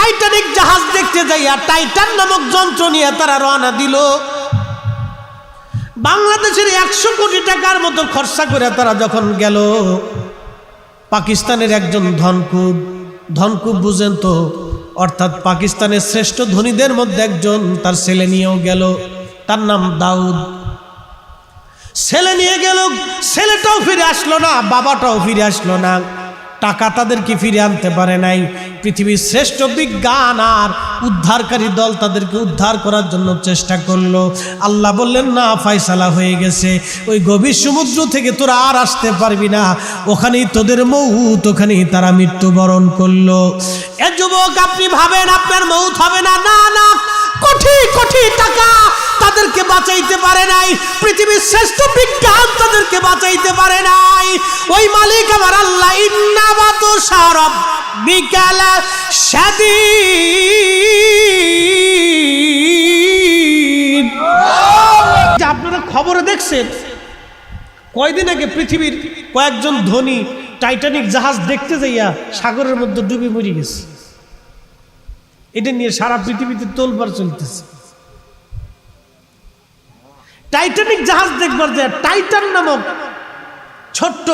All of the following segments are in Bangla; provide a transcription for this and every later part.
টাইটানিক জাহাজ দেখতে যাইয়া টাইটান নামক যন্ত্র নিয়ে তারা রওনা দিল। বাংলাদেশের 100 কোটি টাকার মতো খরচা করে তারা যখন গেল, পাকিস্তানের একজন ধনকুব বুঝেন তো, অর্থাৎ পাকিস্তানের শ্রেষ্ঠ ধনীদের মধ্যে একজন, তার ছেলে নিয়েও গেল, তার নাম দাউদ। ছেলে নিয়ে গেল, ছেলেটাও ফিরে আসলো না, বাবাটাও ফিরে আসলো না, টাকা তাদেরকে ফিরে আনতে পারে নাই। পৃথিবীর শ্রেষ্ঠ বিজ্ঞান আর উদ্ধারকারী দল তাদেরকে উদ্ধার করার জন্য চেষ্টা করলো। আল্লাহ বললেন, না, ফয়সালা হয়ে গেছে, ওই গভীর সমুদ্র থেকে তোরা আর আসতে পারবি না, ওখানেই তোদের মৌত, ওখানেই তারা মৃত্যুবরণ করলো। এ যুবক, আপনি ভাবেন আপনার মৌত হবে না? না না, কোটি কোটি টাকা তাদেরকে বাঁচাইতে পারে নাই, পৃথিবীর শ্রেষ্ঠ বিজ্ঞান তাদেরকে বাঁচাইতে পারে নাই। ওই মালিক আমার আল্লাহ, ইন্না বাতুশা রাব্বিকা লাশাদীদ। আপনারা খবরে দেখছেন, কয়দিন আগে পৃথিবীর কয়েকজন ধনী টাইটানিক জাহাজ দেখতে যাইয়া সাগরের মধ্যে ডুবে মরে গেছে। এটা নিয়ে সারা পৃথিবীতে তোলপাড় চলতেছে। টাইটানিক জাহাজ দেখবার যায়, টাইটান নামক ছোট্ট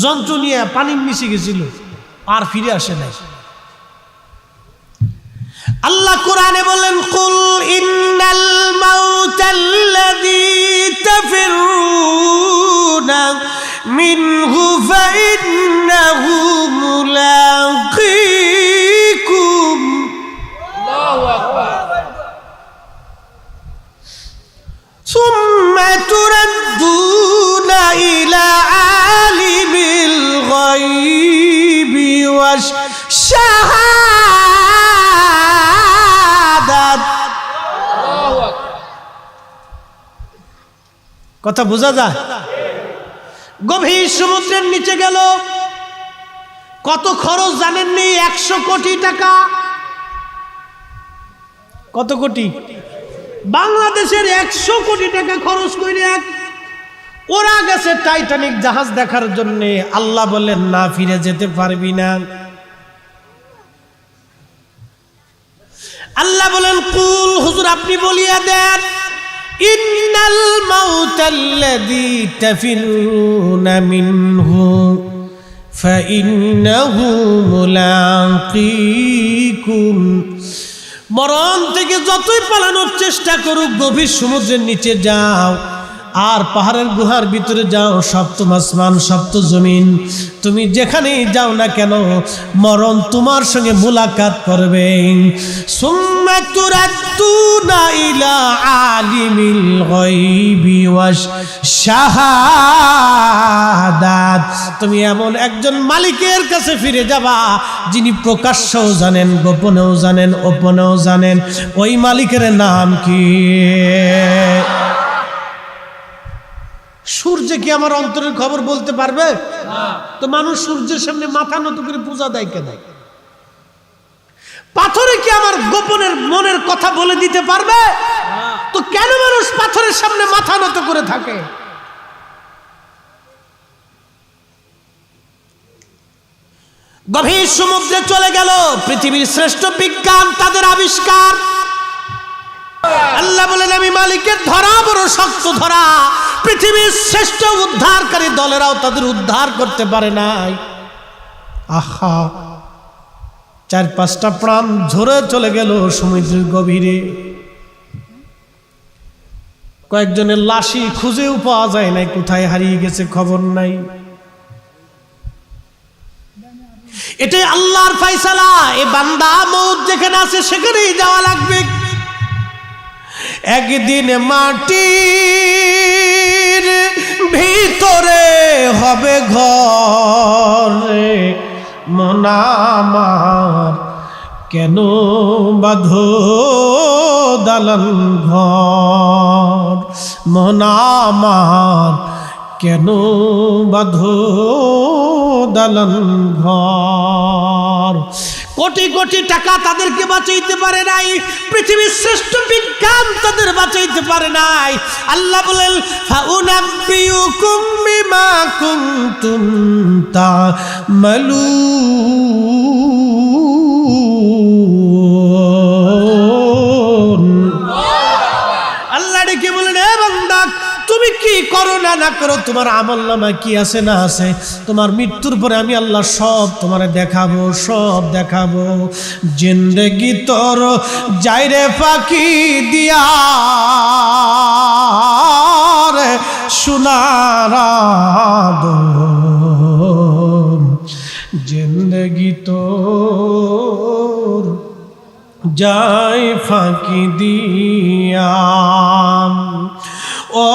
যন্ত্র নিয়ে পানির নিচে গেছিল, আর ফিরে আসে নাই। আল্লাহ কোরআনে বলেন, কুল ইন্নাল মাউতাল্লাযী তাফিরুনা মিনহু ফাইন্নাহু মুলাকীকুম। আল্লাহু আকবার। সুম্মা তুরাদ্দুনা ইলা আলিমিল গায়বি ওয়াশ শাহাদাত। আল্লাহু আকবার। কথা বোঝা যায়? গভীর সমুদ্রের নিচে গেল, কত খরচ জানেননি? 100 কোটি টাকা। কত কোটি? বাংলাদেশের 100 কোটি টাকা খরচ করে ওরা গেছে টাইটানিক জাহাজ দেখার জন্য। আল্লাহ বললেন, না, ফিরে যেতে পারবি না। আল্লাহ বলেন, কুল, হুজুর আপনি বলিয়া দেন, ইন্নাল মাউতাল্লাযী তাফিরুনা মিনহু ফাইন্নাহু মুলাকীকুম। মরণ থেকে যতই পালানোর চেষ্টা করুক, গভীর সমুদ্রের নিচে যাও আর পাহাড়ের গুহার ভিতরে যাও, সপ্তম আসমান, সপ্ত জমিন, তুমি যেখানেই যাও না কেন, মরণ তোমার সঙ্গে মুলাকাত করবে। সুম্মা তুরাদ্দুনা ইলা আলিমিল গায়বি ওয়াশ শাহাদাত। তুমি এমন একজন মালিকের কাছে ফিরে যাবা, যিনি প্রকাশ্যও জানেন, গোপনেও জানেন, ওপনেও জানেন। ওই মালিকের নাম কি? সূর্য কি আমার অন্তরের খবর বলতে পারবে? তো মানুষ সূর্যের সামনে মাথা নত করে পূজা দেয় কেন? পাথরে কি আমার গোপনের মনের কথা বলে দিতে পারবে? তো কেন মানুষ পাথরের সামনে মাথা নত করে থাকে? গভীর সমুদ্রে চলে গেল, পৃথিবীর শ্রেষ্ঠ বিজ্ঞান তাদের আবিষ্কার। আল্লাহ বলেন, আমি মালিকের ধরা বড় শক্ত ধরা, পৃথিবীর শ্রেষ্ঠ উদ্ধারকারী দলেরাও তাদের উদ্ধার করতে পারে নাই। আহা, 4-5টা প্রাণ ঝরে চলে গেল সমুদ্রের গভীরে। কয়েকজনের লাশই খুঁজেও পাওয়া যায় নাই, কোথায় হারিয়ে গেছে খবর নাই। এটাই আল্লাহর ফয়সালা। এ বান্দা মউত যেখানে আছে সেখানেই যাওয়া লাগবে। একদিন মাটির ভিতরে হবে ঘরে, মন আমার কেন বাঁধো দালান ঘর, মন আমার কেন বাঁধো দালান ঘর। কোটি কোটি টাকা তাদেরকে বাঁচাইতে পারে নাই, পৃথিবীর শ্রেষ্ঠ বিজ্ঞান তাদের বাঁচাইতে পারে নাই। আল্লাহ বলেন, ফাউনাব্বিউকুম বিমা কুনতুম তা'মালুন। ꯫ গুনাহ না করো, তোমার আমলনামায় কি আছে না আছে, তোমার মৃত্যুর পরে আমি আল্লাহ সব তোমারে দেখাবো, সব দেখাবো। জিন্দেগি তোর যাইরে ফাঁকি দিয়া রে সোনার আদম, জিন্দেগি তোর যাই ফাঁকি দিয়া। ও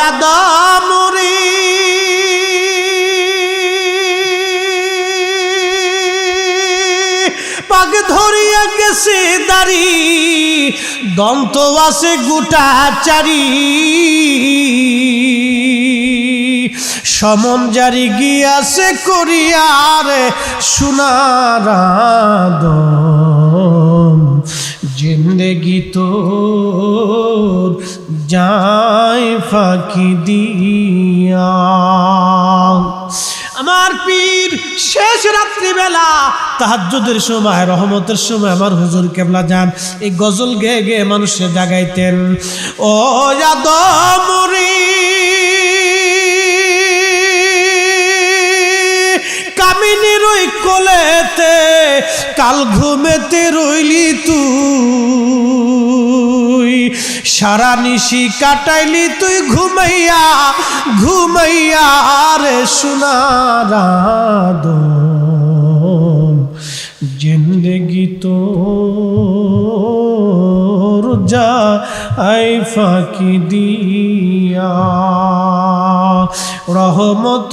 আদম রে পাগ ধরিয়া গেছে দাড়ি, দন্ত আছে গোটা চারি, সমন জারি গিয়াছে করিয়ার সোনার আদম, জিন্দেগি তোর যায় ফাঁকি দিয়া। আমার পীর শেষ রাত্রিবেলা তাহাজ্জুদের সময়, রহমতের সময় আমার হুজুর কেবলা যান এই গজল গেয়ে গেয়ে মানুষের জাগাইতেন। ও আদম রে কামিনী রই কোলেতে, কাল ঘুমেতে রইলি তুই, সারা নিশি কাটাইলি তুই ঘুমাইয়া ঘুমাইয়া রে সোনার আদম, জিন্দেগি তোর যায় ফাঁকি দিয়া। রহমত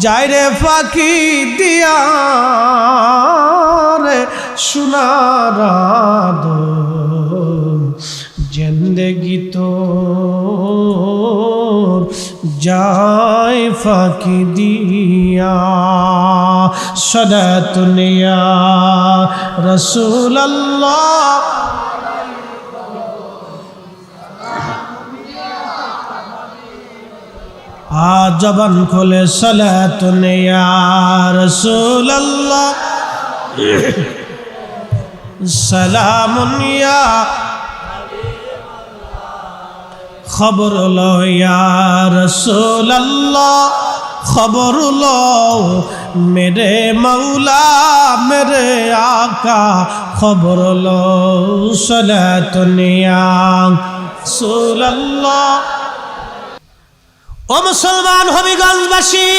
যাইরে ফাঁকি দিয়া রে সোনার আদম, জিন্দেগি তোর যায় ফাঁকি দিয়া। সালাতুন ইয়া রাসূলুল্লাহ, জবান খোলে সালাতুন ইয়া রাসূলুল্লাহ, সালামুন ইয়া খবর লো ইয়া রাসূলুল্লাহ, খবর লো মেরে মৌলা মেরে আকা, খবর লো সালাতুন ইয়া রাসূলুল্লাহ। ও মুসলমান হবিগঞ্জবাসী,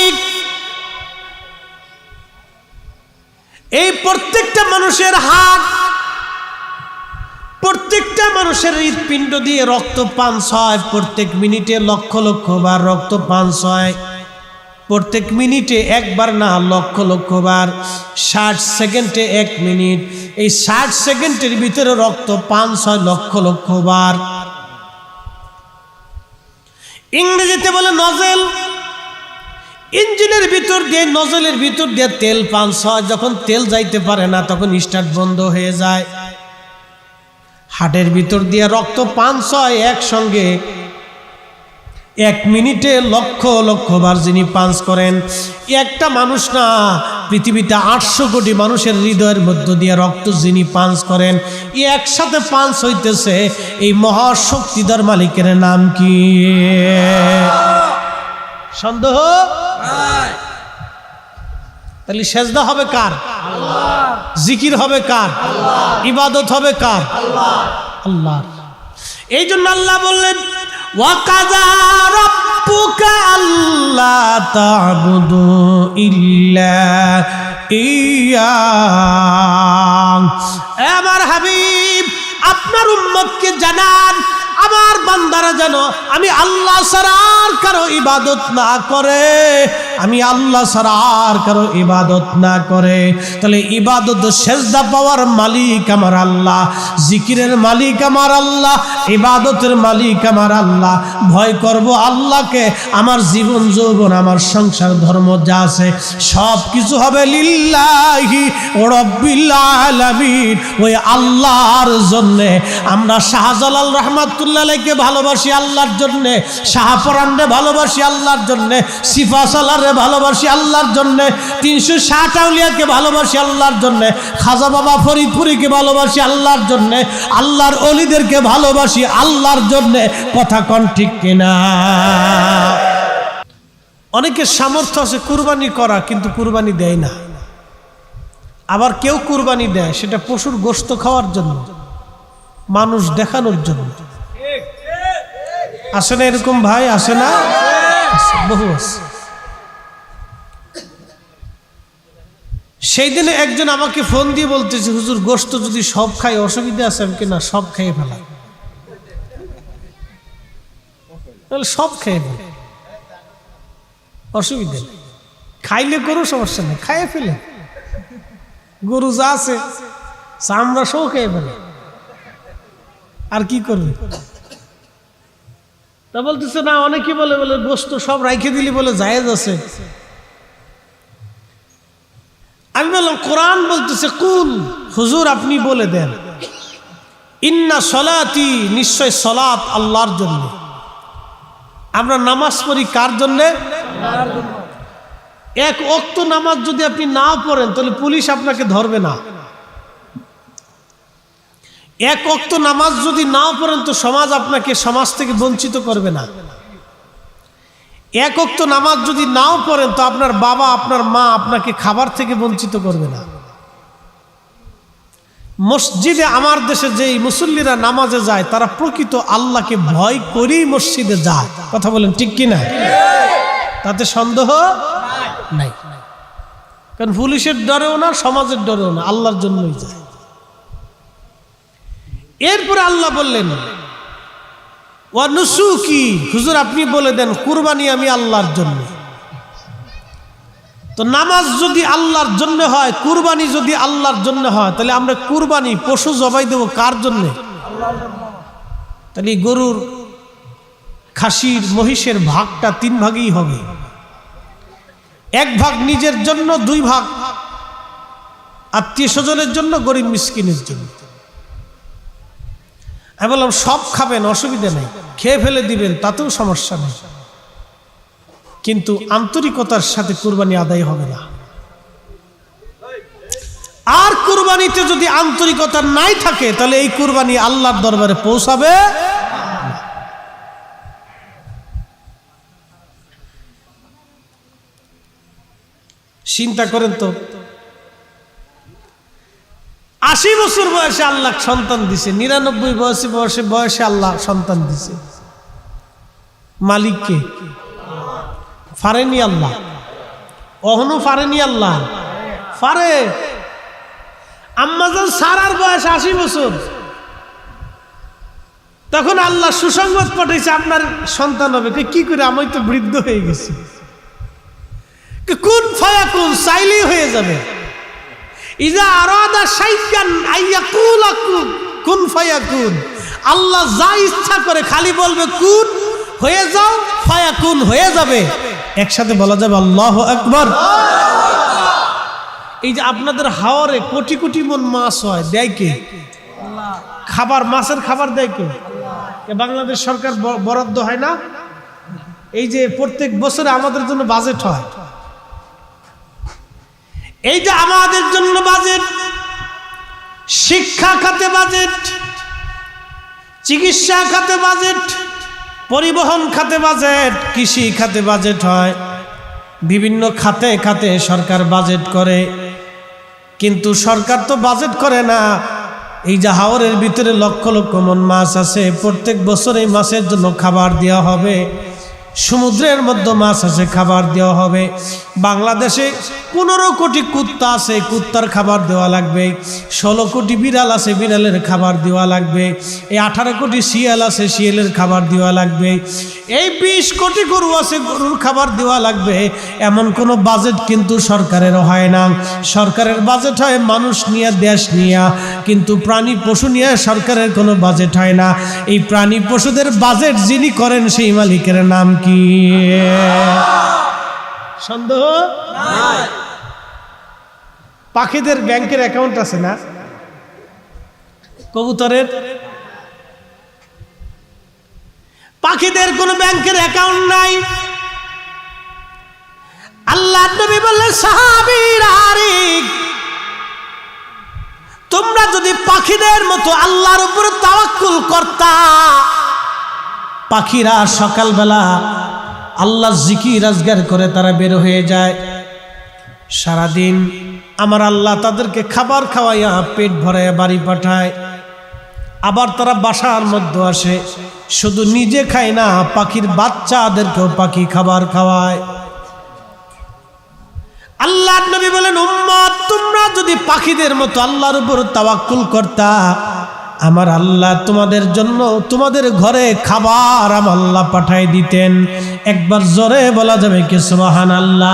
এই প্রত্যেকটা মানুষের হাত, প্রত্যেকটা মানুষের হৃৎপিণ্ড দিয়ে রক্ত পান হয়, প্রত্যেক মিনিটে লক্ষ লক্ষ বার রক্ত পান হয়, প্রত্যেক মিনিটে একবার না লক্ষ লক্ষ বার, 60 সেকেন্ডে 1 মিনিট, এই 60 সেকেন্ডের ভিতরে রক্ত পান হয় লক্ষ লক্ষ বার। ইংরেজিতে বলে নজেল, ইঞ্জিনের ভিতর দিয়ে, নজলের ভিতর দিয়ে তেল পাঞ্চ হয়, যখন তেল যাইতে পারে না তখন স্টার্ট বন্ধ হয়ে যায়। হার্টের ভিতর দিয়ে রক্ত পাঞ্চ হয় একসঙ্গে 1 মিনিটে লক্ষ লক্ষ বার যিনি পাঞ্চ করেন। একটা মানুষ না, পৃথিবীতে 800 কোটি মানুষের হৃদয়ের মধ্য দিয়ে রক্ত যিনি পাঞ্চ করেন, একসাথে পাঞ্চ হইতেছে, এই মহাশক্তিধর মালিকের নাম কি? সন্দেহ? তাহলে সেজদা হবে কার? আল্লাহ। জিকির হবে কার? আল্লাহ। ইবাদত হবে কার? আল্লাহ। আল্লাহ। এই জন্য আল্লাহ বললেন ওয়াকাযা রাব্বুকা আল্লা তা'বুদু ইল্লা ইয়া। আমার হাবিব আপনার উম্মতকে জানান, আমার বান্দারা যেন আমি আল্লাহ ছাড়া আর কারো ইবাদত না করে, আমি আল্লাহ ছাড়া আর কারো ইবাদত না করে। তাহলে ইবাদত সেজদা পাওয়ার মালিক আমার আল্লাহ, জিকিরের মালিক আমার আল্লাহ, ইবাদতের মালিক আমার আল্লাহ। ভয় করব আল্লাহকে, আমার জীবন যৌবন, আমার সংসার ধর্ম যা আছে সব কিছু হবে লিল্লাহি রাব্বিল আলামিন, ওই আল্লাহর জন্যে। আমরা শাহজালাল রহমাতুল্লাহ আলাইহিকে ভালোবাসি আল্লাহর জন্যে, শাহপরানরে ভালোবাসি আল্লাহর জন্যে, সিফাসালারে ভালোবাসি আল্লাহর জন্যে, 360 আউলিয়াকে ভালোবাসি আল্লাহর জন্যে, খাজা বাবা ফরিদপুরীকে ভালোবাসি আল্লাহর জন্যে, আল্লাহর ওলিদেরকে ভালোবাসি আল্লাহর জন্যে। কথা কোন ঠিক কিনা? অনেকের সামর্থ্য আছে কুরবানি করা, কিন্তু কুরবানি দেয় না। আবার কেউ কুরবানি দেয় সেটা পশুর গোশত খাওয়ার জন্য, মানুষ দেখানোর জন্য। আসে না এরকম ভাই? আসে না? বহু আছে। সেই দিনে একজন আমাকে ফোন দিয়ে বলতেছে, হুজুর গোশত যদি সব খাই অসুবিধা আছে? আমি কি না, সব খাইয়ে ফেলা। তাহলে সব খেয়ে ফেলে, অসুবিধা নেই। খাইলে কোনো সমস্যা নেই, খাইয়ে ফেলে। গরু যা আছে চামড়া সহ খেয়ে ফেলে, আর কি করবে? তা বলতেছে না, অনেকে বলে বলে গোশত সব রাইখে দিলি বলে জায়েজ আছে। আমি বললাম কোরআন বলতেছে কুল, হুজুর আপনি বলে দেন, ইন্না সলাতি, নিশ্চয় সলাত আল্লাহর জন্য। আমরা নামাজ পড়ি কার জন্যে? এক ওয়াক্ত নামাজ যদি আপনি না পড়েন তাহলে পুলিশ আপনাকে ধরবে না। এক ওয়াক্ত নামাজ যদি না পড়েন তো সমাজ আপনাকে সমাজ থেকে বঞ্চিত করবে না। এক ওয়াক্ত নামাজ যদি নাও পড়েন তো আপনার বাবা আপনার মা আপনাকে খাবার থেকে বঞ্চিত করবে না। মসজিদে আমার দেশে যেই মুসল্লিরা নামাজে যায় তারা প্রকৃত আল্লাহকে ভয় করেই মসজিদে যায়। কথা বলেন ঠিক কি না? তাতে সন্দেহ নাই, কারণ পুলিশের ডরেও না, সমাজের ডরেও না, আল্লাহর জন্যই যায়। এরপরে আল্লাহ বললেন ওয়া নুসুকি, হুজুর আপনি বলে দেন কুরবানি আমি আল্লাহর জন্য। তো নামাজ যদি আল্লাহর জন্য হয়, কুরবানি যদি আল্লাহর জন্য হয়, তাহলে আমরা কুরবানি পশু জবাই দেব কার জন্য? তাহলে গরুর, খাসির, মহিষের ভাগটা 3 ভাগেই হবে। 1 ভাগ নিজের জন্য, 2 ভাগ আত্মীয় স্বজনের জন্য, গরিব মিসকিনের জন্য। আমি বললাম সব খাবেন, অসুবিধা নেই, খেয়ে ফেলে দিবেন, তাতেও সমস্যা নেই, কিন্তু আন্তরিকতার সাথে কুরবানি আদায় হবে না। আর কুরবানিতে যদি আন্তরিকতা নাই থাকে তাহলে এই কুরবানি আল্লাহর দরবারে পৌঁছাবে। চিন্তা করেন তো, 80 বছর বয়সে আল্লাহ সন্তান দিছে, 99 বয়সে আল্লাহ সন্তান দিছে। মালিককে ফারেনি আল্লাহ, অহনো ফারেনি আল্লাহ, ফারে। আম্মাজান সারার বয়স 80 বছর, তখন আল্লাহ সুসংবাদ পাঠাইছে আপনার সন্তান হবে। কি করে? আমি তো বৃদ্ধ হয়ে গেছি। কুন ফায়াকুন, চাইলেই হয়ে যাবে। ইজা আরাদা শাইআন আইয়াকুলা কুন ফায়াকুন, আল্লাহ যা ইচ্ছা করে খালি বলবে কুন, হয়ে যাও, ফায়াকুন, হয়ে যাবে। একসাথে বলা যাবে আল্লাহু আকবার। এই যে আপনাদের হাওরে কোটি কোটি মন মাছ হয়, দেয় কে? খাবার, মাছের খাবার দেয় কে? বাংলাদেশ সরকার বরাদ্দ হয় না? এই যে প্রত্যেক বছরে আমাদের জন্য বাজেট হয়, এই যে আমাদের জন্য বাজেট, শিক্ষা খাতে বাজেট, চিকিৎসা খাতে বাজেট, পরিবহন খাতে বাজেট, কৃষি খাতে বাজেট হয়, বিভিন্ন খাতে খাতে সরকার বাজেট করে। কিন্তু সরকার তো বাজেট করে না। এই যে হাওরের ভিতরে লক্ষ লক্ষ মন মাছ আছে, প্রত্যেক বছর এই মাছের জন্য খাবার দেওয়া হবে। সমুদ্রের মধ্যে মাছ আছে, খাবার দেওয়া হবে। বাংলাদেশে 15 কোটি কুত্তা আছে, কুত্তার খাবার দেওয়া লাগবে। 16 কোটি বিড়াল আছে, বিড়ালের খাবার দেওয়া লাগবে। এই 18 কোটি শিয়াল আছে, শিয়ালের খাবার দেওয়া লাগবে। এই 20 কোটি গরু আছে, গরুর খাবার দেওয়া লাগবে। এমন কোনো বাজেট কিন্তু সরকারের হয় না। সরকারের বাজেট হয় মানুষ নিয়ে, দেশ নিয়ে, কিন্তু প্রাণী পশু নিয়ে সরকারের কোনো বাজেট হয় না। এই প্রাণী পশুদের বাজেট যিনি করেন সেই মালিকের নাম কি? সন্দেহ নাই। পাখিদের ব্যাংকের অ্যাকাউন্ট আছে না? কবুতরের, পাখিদের কোনো ব্যাংকের অ্যাকাউন্ট নাই। আল্লাহ নবী বললেন সাহাবীরা, তোমরা যদি পাখিদের মতো আল্লাহর উপর তাওয়াক্কুল করতা, পাখিরা সকালবেলা আল্লাহ জিকির আজগার করে তারা বের হয়ে যায়। সারাদিন আমার আল্লাহ তাদেরকে খাবার খাওয়াইয়া পেট ভরাইয়া বাড়ি পাঠায়। আবার তারা বাসার মধ্যে আসে, শুধু নিজে খায় না, পাখির বাচ্চাদেরকেও পাখি খাবার খাওয়ায়। আল্লাহর নবী বলেন, উম্মত তোমরা যদি পাখিদের মতো আল্লাহর উপর তাওয়াক্কুল করতা, আমার আল্লাহ তোমাদের জন্য তোমাদের ঘরে খাবার আমার আল্লাহ পাঠাই দিতেন। একবার জোরে বলা যাবে কি সুবহানাল্লাহ।